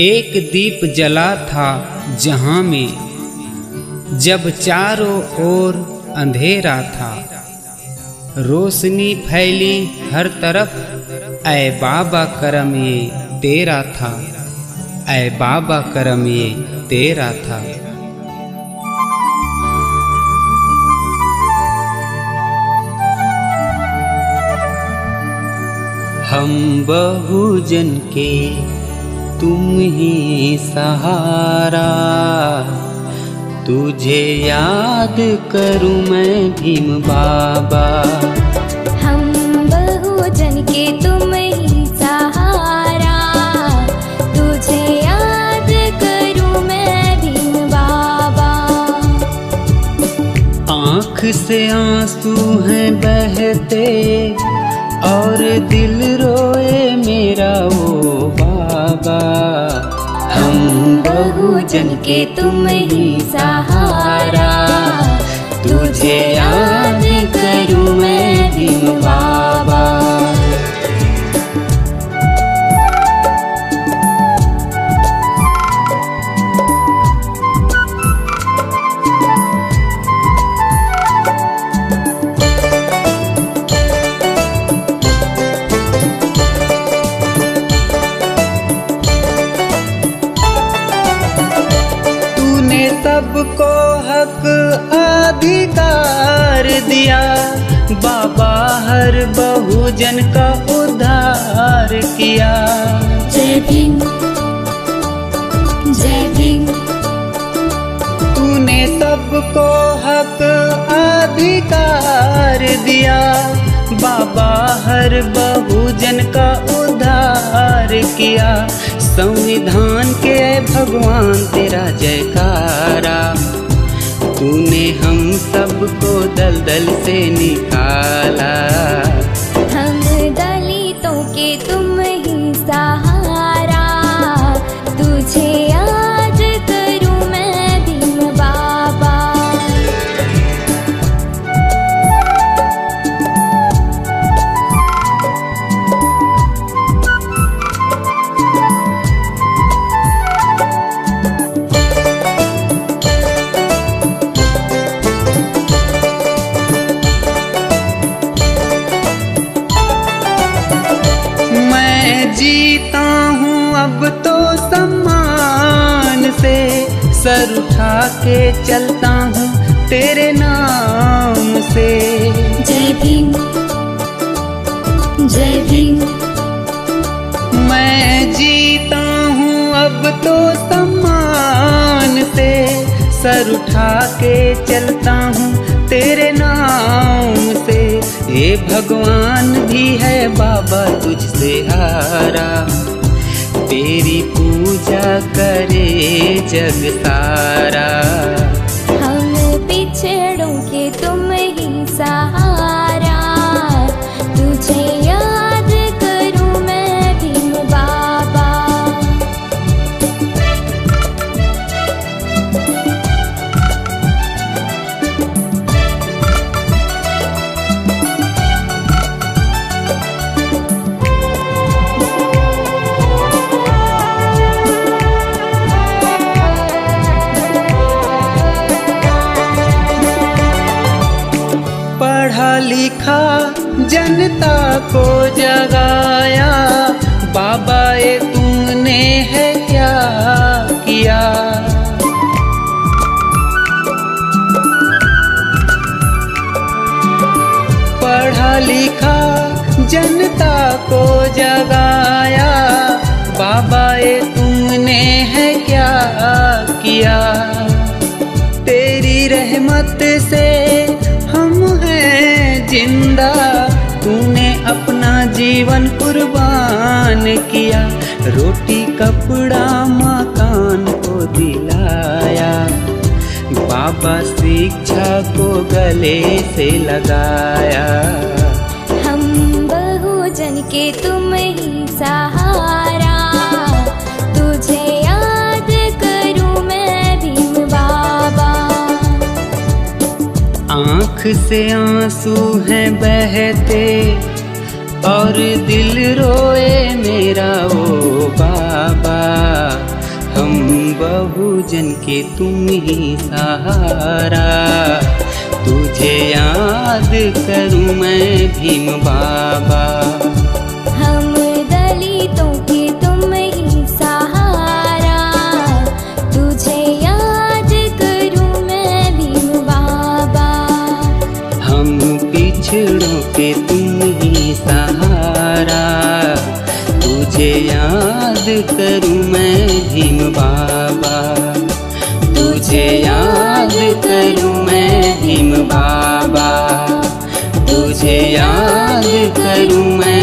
एक दीप जला था जहां में, जब चारों ओर अंधेरा था। रोशनी फैली हर तरफ, ऐ बाबा करम ये तेरा था, ऐ बाबा करम ये तेरा था। हम बहुजन के तुम ही सहारा, तुझे याद करूं मैं भीम बाबा। हम बहुजन के तुम ही सहारा, तुझे याद करूं मैं भीम बाबा। आँख से आंसू हैं बहते और दिल रोए मेरा ओ बाबा। हम बहुजन के तुम ही सहारा, तुझे याद करूं मैं भीम बाबा। सबको हक अधिकार दिया बाबा, हर बहुजन का उद्धार किया। जय भीम जय भीम। तूने सबको हक अधिकार दिया बाबा, हर बहुजन का उद्धार किया। संविधान के भगवान तेरा जयकारा, तूने हम सबको दलदल से निकाला। हम दलितों के तुम ही सहारा, तुझे याद करूं मैं भीम बाबा। जीता हूँ अब तो सम्मान से, सर उठा के चलता हूँ तेरे नाम से। जय भीम जय भीम। मैं जीता हूँ अब तो सम्मान से, सर उठा के चलता हूँ तेरे नाम से। ये भगवान भी है बाबा तुझसे हारा, तेरी पूजा करे जग सारा। हम पिछड़ों के तुम ही सहारा, तुझे याद करूं मैं भीम बाबा। पढ़ा लिखा जनता को जगाया बाबा, ये तूने है क्या किया। पढ़ा लिखा जनता को जगाया बाबा, ये तूने है क्या किया। तेरी रहमत से हम हैं जिंदा, तूने अपना जीवन कुर्बान किया। रोटी कपड़ा मकान को दिलाया बाबा, शिक्षा को गले से लगाया। हम बहुजन के तुम ही सहारा, तुझे याद करूं मैं भीम बाबा। आँख से आंसू हैं बहते और दिल रोए मेरा ओ बाबा। बहुजन के तुम ही सहारा। तुझे याद करूं मैं भीम बाबा। हम दलितों के तुम ही सहारा, तुझे याद करूं मैं भीम बाबा। हम पिछड़ों के तुम ही सहारा, तुझे याद करूं मैं भीम बाबा। तुझे याद करूं मैं भीम बाबा। तुझे याद करूं मैं